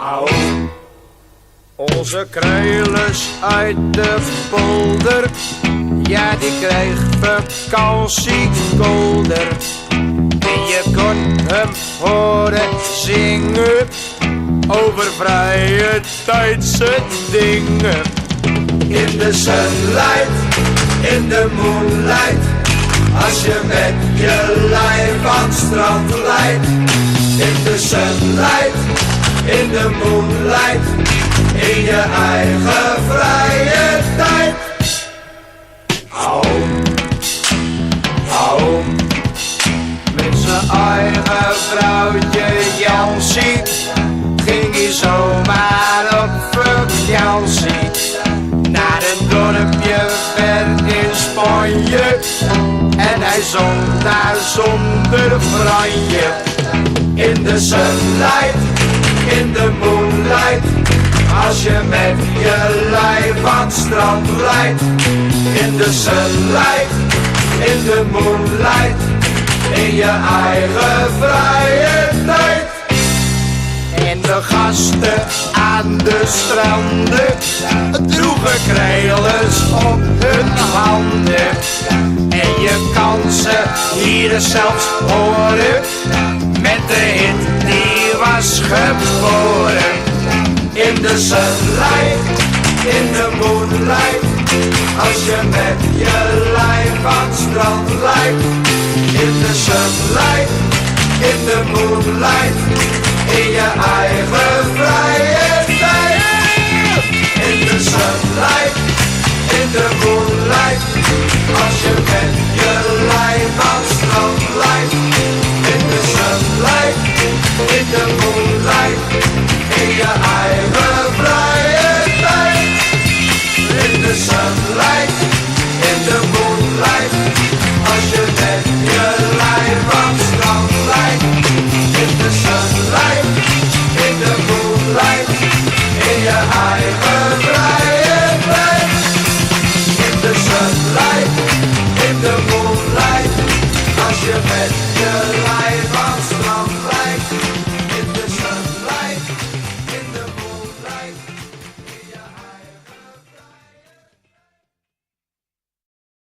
Au. Onze kruilers uit de polder, ja die krijgt vakantiekolder. En je kon hem horen zingen over vrije tijdse dingen. In de sunlight, in de moonlight, als je met je lijf aan het strand leidt. In de sunlight, in de moonlight, in je eigen vrije tijd. Au, au, met zijn eigen vrouwtje Jansie ging hij zomaar op vakantie naar een dorpje ver in Spanje. En hij zong daar zonder franje. In de sunlight, in de moonlight, als je met je lijf aan het strand leidt. In de sunlight, in de moonlight, in je eigen vrije tijd. En de gasten aan de stranden droegen kruilers op hun handen. En je kan ze hier zelfs horen met de hit die was geboren. In de sunlight, in de moonlight, als je met je lijf aan het strand leidt. In de sunlight, in de moonlight, in je eigen